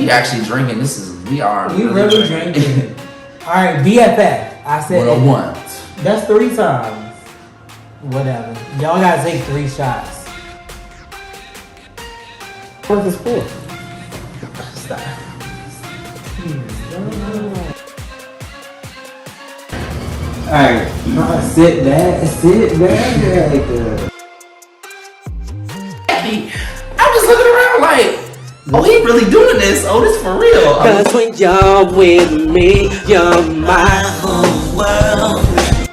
we actually drinking. We really drinking. All right, BFF. I said 101. That's 3 times. Whatever. Y'all gotta take 3 shots. What is this for? Stop. Alright, sit back. I'm just looking around like, oh, he really doing this? Oh, this for real? Cause when you're with me, you're my whole world.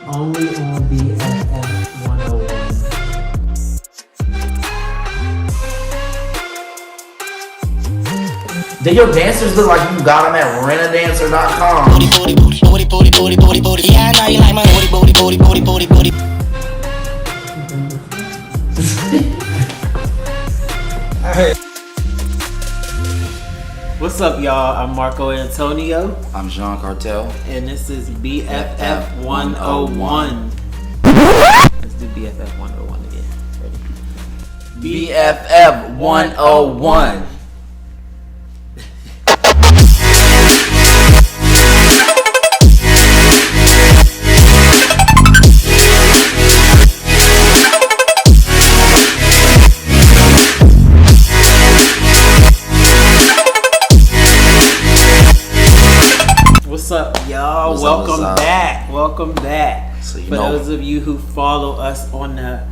Only on BFF101. Did your dancers look like you got them at rentadancer.com? Booty. Yeah, I know you like my booty. Alright. What's up, y'all? I'm Marco Antonio. I'm Jean Cartel. And this is BFF101. Let's do BFF101 again. Ready? BFF101. What's up, y'all? Welcome back. So For those of you who follow us on the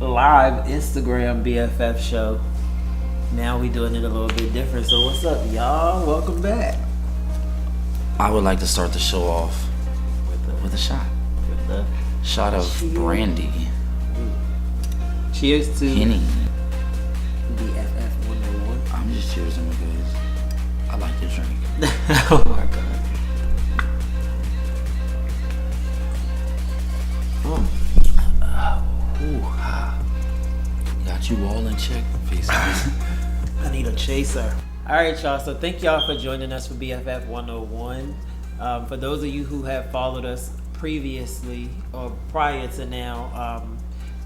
live Instagram BFF show, now we doing it a little bit different. So what's up, y'all? Welcome back. I would like to start the show off with a shot. With the shot of brandy. Cheers to Henny. BFF101. I'm just cheersing because I like to drink. Oh my god. Got you all in check, face. I need a chaser. Alright, y'all, so thank y'all for joining us for BFF 101. For those of you who have followed us previously or prior to now,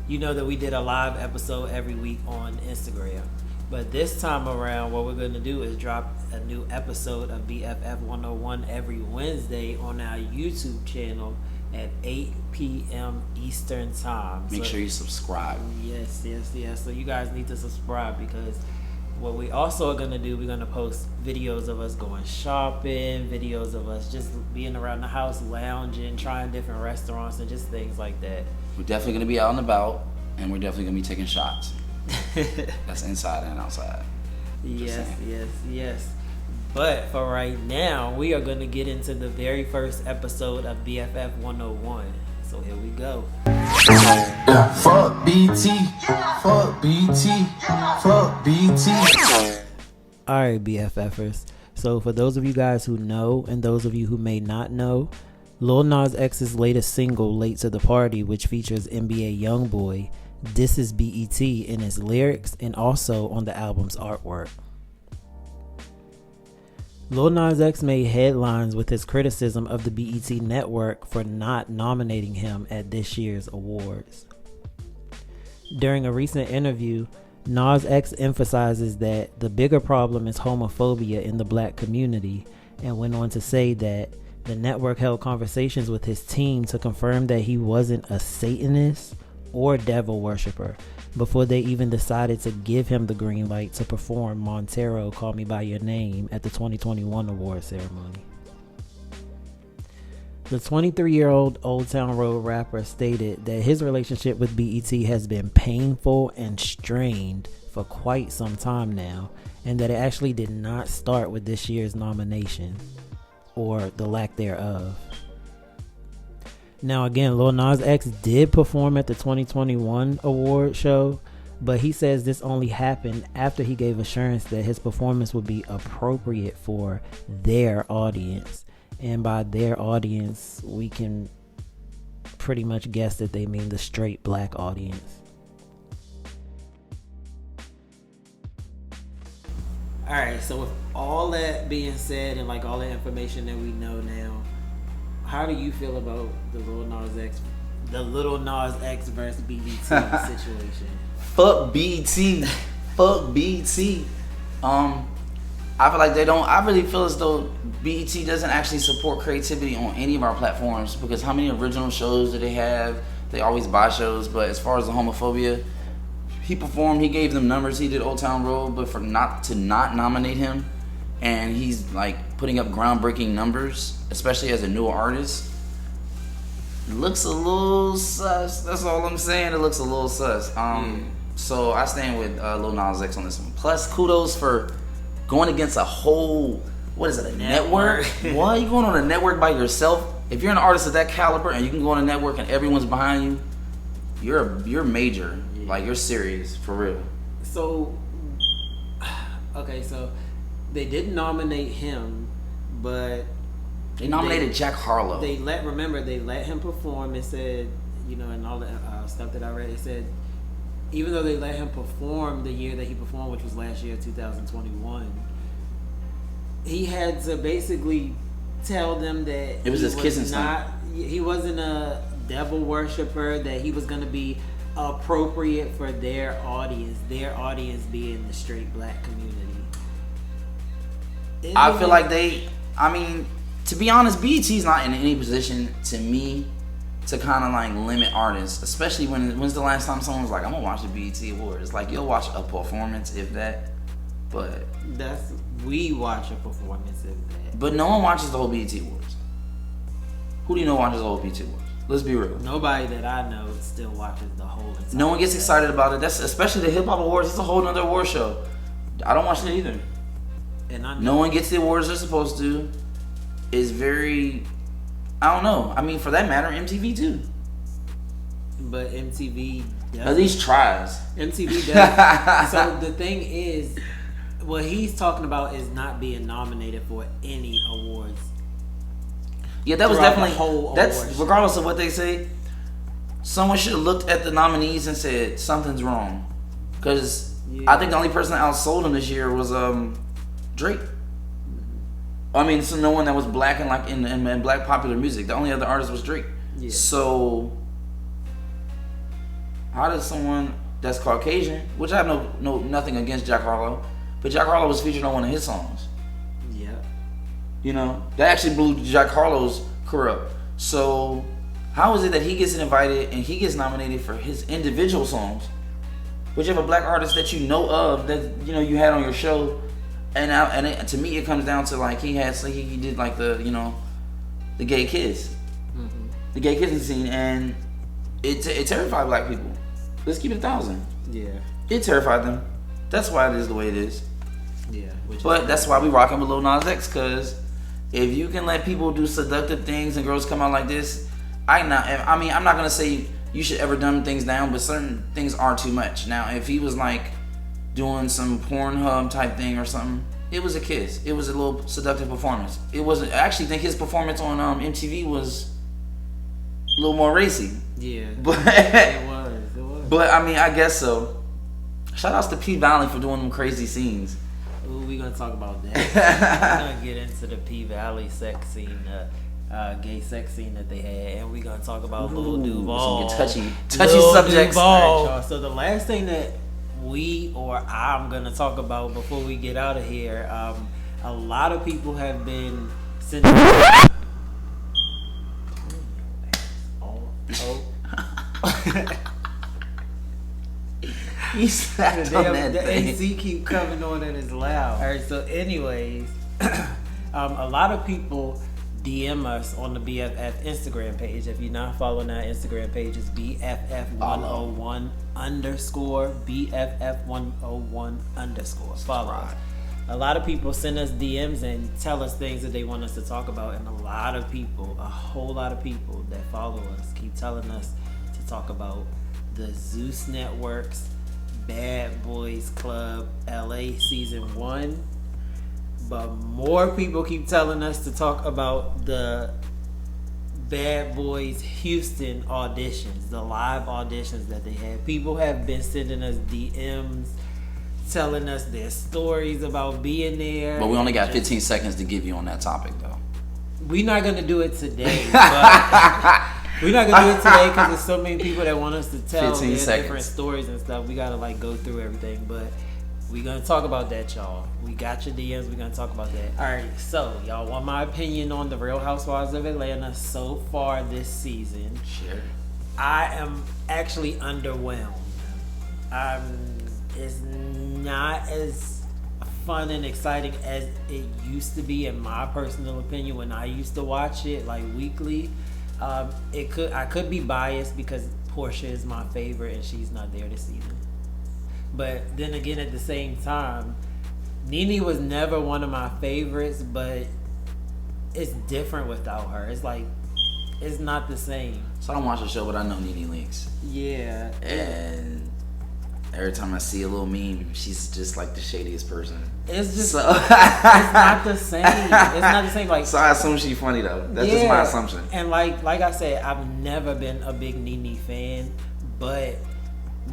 you know that we did a live episode every week on Instagram. But this time around, what we're going to do is drop a new episode of BFF 101 every Wednesday on our YouTube channel at 8 p.m. Eastern Time. Make sure you subscribe. Yes. So you guys need to subscribe because what we also are going to do, we're going to post videos of us going shopping, videos of us just being around the house, lounging, trying different restaurants and just things like that. We're definitely going to be out and about, and we're definitely going to be taking shots. That's inside and outside. Yes. But for right now, we are going to get into the very first episode of BFF 101. So here we go. Yeah, fuck B.E.T. Fuck B.E.T. Fuck B.E.T. Alright, BFFers. So for those of you guys who know and those of you who may not know, Lil Nas X's latest single, Late to the Party, which features NBA Youngboy, disses B.E.T. in its lyrics and also on the album's artwork. Lil Nas X made headlines with his criticism of the BET network for not nominating him at this year's awards. During a recent interview, Nas X emphasizes that the bigger problem is homophobia in the black community and went on to say that the network held conversations with his team to confirm that he wasn't a Satanist or devil worshiper before they even decided to give him the green light to perform Montero Call Me By Your Name at the 2021 award ceremony. The 23-year-old Old Town Road rapper stated that his relationship with BET has been painful and strained for quite some time now, and that it actually did not start with this year's nomination, or the lack thereof. Now again, Lil Nas X did perform at the 2021 award show, but he says this only happened after he gave assurance that his performance would be appropriate for their audience. And by their audience, we can pretty much guess that they mean the straight black audience. Alright, so with all that being said and like all the information that we know now, how do you feel about the Lil Nas X versus B.E.T. situation? Fuck B.E.T. Fuck B.E.T. I feel like they don't. I really feel as though BET doesn't actually support creativity on any of our platforms, because how many original shows do they have? They always buy shows, but as far as the homophobia, he performed. He gave them numbers. He did Old Town Road, but for not nominate him, and he's like putting up groundbreaking numbers, especially as a newer artist. Looks a little sus. That's all I'm saying. It looks a little sus. So I stand with Lil Nas X on this one. Plus, kudos for going against a whole, what is it, a network? What? You going on a network by yourself? If you're an artist of that caliber and you can go on a network and everyone's behind you, you're major. Yeah. Like, you're serious, for real. So, okay, so they didn't nominate him, but they nominated Jack Harlow. They let him perform. It said, and all the stuff that I read, it said, even though they let him perform the year that he performed, which was last year, 2021, he had to basically tell them that it was his kissing not. He wasn't a devil worshiper. That he was going to be appropriate for their audience. Their audience being the straight black community. I feel like to be honest, BET's not in any position, to me, to kind of like limit artists, especially when's the last time someone was like, I'm gonna watch the BET Awards? Like, you'll watch a performance, if that, but we watch a performance, if that. But no one watches the whole BET Awards. Who do you know watches the whole BET Awards? Let's be real. Nobody that I know still watches the whole entire. No one gets excited about it. That's especially the Hip Hop Awards. It's a whole nother award show. I don't watch it either. And I know. No one gets the awards they're supposed to. It's very, I don't know. I mean, for that matter, MTV too. But MTV does. At least tries. MTV does. So the thing is, what he's talking about is not being nominated for any awards. Yeah, that was definitely that's regardless of what they say. Someone should have looked at the nominees and said something's wrong, because I think the only person that outsold him this year was Drake. I mean, so no one that was black and like in black popular music. The only other artist was Drake. Yeah. So how does someone that's Caucasian, which I have nothing against Jack Harlow, but Jack Harlow was featured on one of his songs. Yeah. That actually blew Jack Harlow's career up. So how is it that he gets invited and he gets nominated for his individual songs, but you have a black artist that you know of that you had on your show? To me, it comes down to like he did like the the gay kiss, the gay kissing scene, and it terrified black people. Let's keep it 1,000. Yeah, it terrified them. That's why it is the way it is. Yeah, but that's why we rocking with Lil Nas X, because if you can let people do seductive things and girls come out like this, I'm not gonna say you should ever dumb things down, but certain things are too much. Now, if he was like doing some Pornhub type thing or something, it was a kiss. It was a little seductive performance. It wasn't. I actually think his performance on MTV was a little more racy. Yeah, but it was. But I mean, I guess so. Shout outs to P Valley for doing them crazy scenes. Ooh, we gonna talk about that. We're gonna get into the P Valley sex scene, gay sex scene that they had, and we gonna talk about Lil Duval. Some touchy subjects. All right, so the last thing that I'm gonna talk about before we get out of here, a lot of people have been sending. He slapped on that the thing. AC keep coming on and it's loud. All right, so anyways, a lot of people DM us on the BFF Instagram page. If you're not following our Instagram page, it's BFF101 _, BFF101 _ follow us. A lot of people send us DMs and tell us things that they want us to talk about, and a whole lot of people that follow us keep telling us to talk about the Zeus Network's Bad Boys Club LA Season 1. But more people keep telling us to talk about the Bad Boys Houston auditions, the live auditions that they had. People have been sending us DMs telling us their stories about being there. But we only got 15 seconds to give you on that topic, though. We're not going to do it today. But we're not going to do it today because there's so many people that want us to tell their different stories and stuff. We got to go through everything. But We gonna talk about that, y'all. We got your DMs. We gonna talk about that. All right. So y'all want my opinion on the Real Housewives of Atlanta so far this season? Sure. I am actually underwhelmed. It's not as fun and exciting as it used to be, in my personal opinion. When I used to watch it like weekly, I could be biased because Portia is my favorite and she's not there this season. But then again, at the same time, Nene was never one of my favorites, but it's different without her. It's like, it's not the same. So I don't watch the show, but I know Nene Leakes. Yeah. And every time I see a little meme, she's just like the shadiest person. It's just, it's not the same. It's not the same. Like, so I assume she's funny though. That's just my assumption. And like I said, I've never been a big Nene fan, but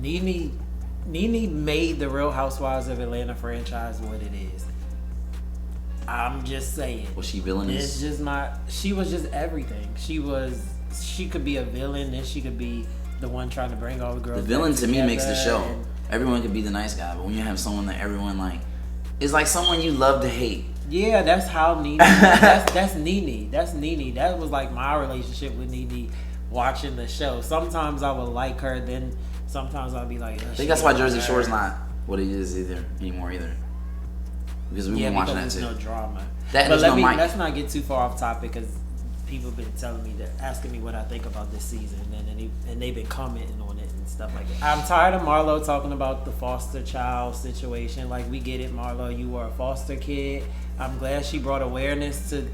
Nene made the Real Housewives of Atlanta franchise what it is. I'm just saying. Was she villainous? It's just not. She was just everything. She could be a villain, then she could be the one trying to bring all the girls. The villain to me makes the show. And everyone could be the nice guy, but when you have someone that everyone like, it's like someone you love to hate. yeah, that's how Nene. that's Nene. That's Nene. That was like my relationship with Nene watching the show. Sometimes I would like her, then sometimes I'll be like. I think that's why Jersey Shore's not what it is anymore either. Because we've been watching that too. There's no drama. But let's not get too far off topic because people have been telling me, asking me what I think about this season, and they've been commenting on it and stuff like that. I'm tired of Marlo talking about the foster child situation. Like, we get it, Marlo, you were a foster kid. I'm glad she brought awareness to,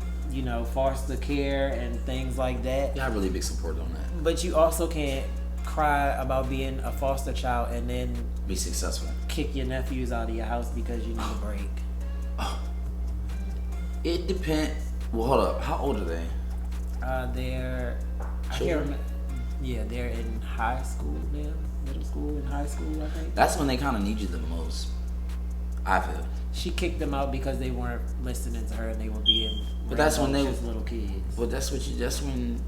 foster care and things like that. Yeah, I really big support on that. But you also can't cry about being a foster child and then be successful. Kick your nephews out of your house because you need a break. It depends. Well, hold up. How old are they? They're. I can't remember. Yeah, they're in high school now. Middle school and high school, I think. That's when they kind of need you the most, I feel. She kicked them out because they weren't listening to her and they were being. But that's when they just little kids. But that's when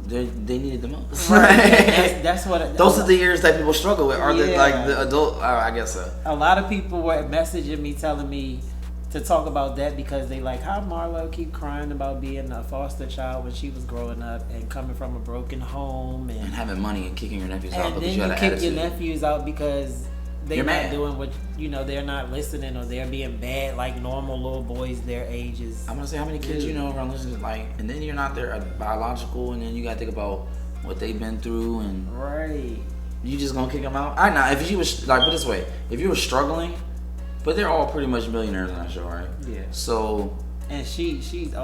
they needed the most. Right. That's what. Those are the years that people struggle with. Are they like the adult? I guess so. A lot of people were messaging me telling me to talk about that because they like how Marlo keep crying about being a foster child when she was growing up and coming from a broken home and having money and kicking your nephews out and because then you had you an kick your attitude. nephews out because they're You're not mad. doing what they're not listening or they're being bad like normal little boys their ages. I'm gonna say how many kids you know are listening, like, and then you're not their biological, and then you gotta think about what they've been through, and right. You just gonna kick them out? I know. If she was like, put it this way, if you were struggling. But they're all pretty much millionaires on that show, right? Yeah. So. And she lives.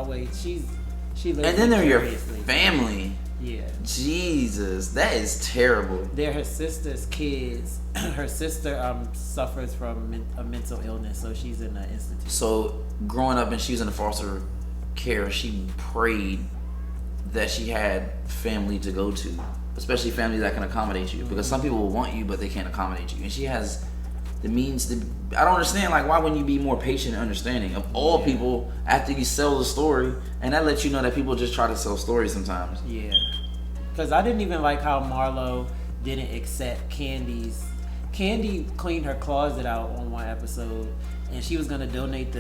And then they're your family. Yeah. Jesus, that is terrible. They're her sister's kids. Her sister suffers from a mental illness, so she's in an institute. So growing up and she was in the foster care, she prayed that she had family to go to, especially family that can accommodate you. Because some people will want you, but they can't accommodate you, and she has the means to. I don't understand, like, why wouldn't you be more patient and understanding of all people after you sell the story? And that lets you know that people just try to sell stories sometimes. Yeah. Because I didn't even like how Marlo didn't accept Candy's. Candy cleaned her closet out on one episode, and she was going to donate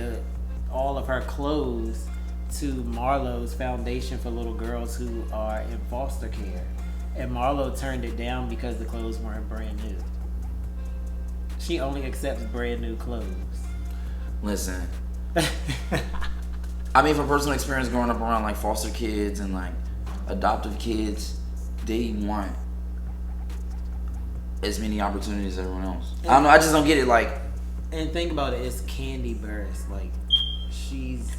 all of her clothes to Marlo's foundation for little girls who are in foster care. And Marlo turned it down because the clothes weren't brand new. She only accepts brand new clothes. Listen, I mean, from personal experience, growing up around like foster kids and like adoptive kids, they want as many opportunities as everyone else. I don't know. I just don't get it. Like, and think about it, it's Candy Burris. Like, she's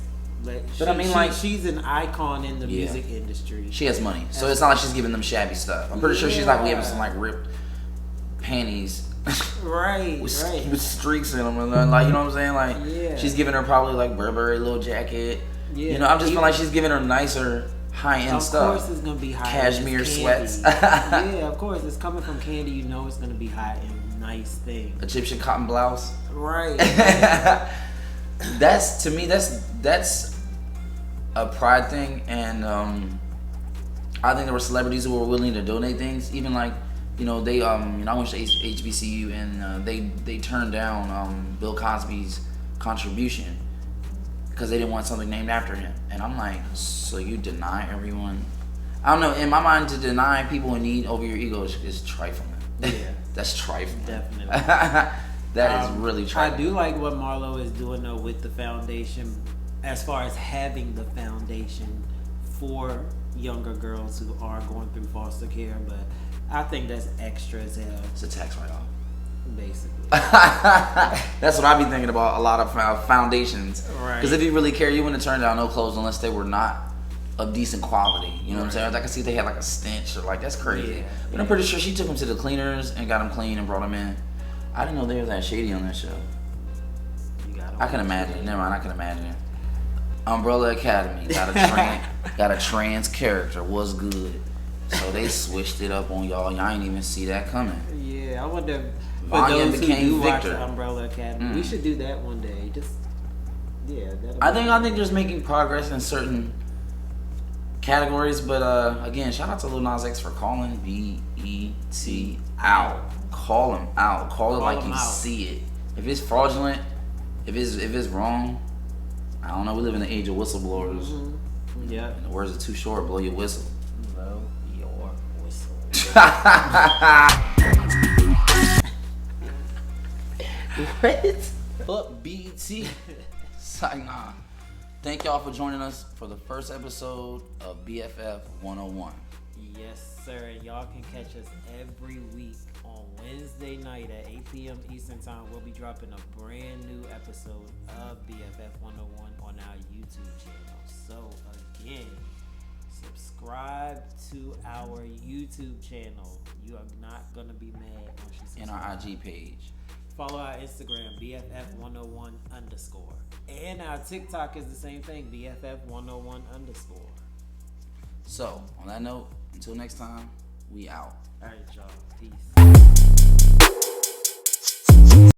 an icon in the music industry. She has money, so it's not like she's giving them shabby stuff. I'm pretty sure she's like giving some like ripped panties. Right, with streaks in them, and like, you know what I'm saying? Like, she's giving her probably like Burberry little jacket. Yeah, you know, I'm just feeling like she's giving her nicer, high end stuff. Of course, it's gonna be high. Cashmere sweats. Yeah, of course, it's coming from Candy. You know, it's gonna be high end, nice thing. Egyptian cotton blouse. Right. That's to me. That's a pride thing, and I think there were celebrities who were willing to donate things, even like you know, they I went to HBCU and they turned down Bill Cosby's contribution because they didn't want something named after him. And I'm like, so you deny everyone? I don't know. In my mind, to deny people in need over your ego is trifling. Yeah, That's trifling. definitely. That is really trifling. I do like what Marlo is doing though with the foundation, as far as having the foundation for younger girls who are going through foster care. But I think that's extra as hell. It's a tax write-off. Basically. That's what I be thinking about a lot of foundations. Right. Because if you really care, you wouldn't turn down no clothes unless they were not of decent quality. You know what I'm saying? I can see they had like a stench or like, that's crazy. But I'm pretty sure she took them to the cleaners and got them clean and brought them in. I didn't know they were that shady on that show. I can imagine. Never mind, I can imagine. Umbrella Academy got a trans character. What's good? So they switched it up on y'all. Y'all ain't even see that coming. Yeah, I wonder. For Vanya those who became do watch Victor. the Umbrella Academy, we should do that one day. Just I think just making progress in certain categories, but again, shout out to Lil Nas X for calling B.E.T. out. Call him out. Call it like you see it. If it's fraudulent, if it's wrong, I don't know. We live in the age of whistleblowers. Mm-hmm. Yeah. And the words are too short. Blow your whistle. Blow your whistle. What? Fuck B.E.T. It's like, nah. Thank y'all for joining us for the first episode of BFF101. Yes, sir. And y'all can catch us every week on Wednesday night at 8 p.m. Eastern Time. We'll be dropping a brand new episode of BFF101 on our YouTube channel. So, again, subscribe to our YouTube channel. You are not going to be mad once you subscribe. And our IG page. Follow our Instagram, BFF101_. And our TikTok is the same thing, BFF101_. So, on that note, until next time, we out. All right, y'all. Peace.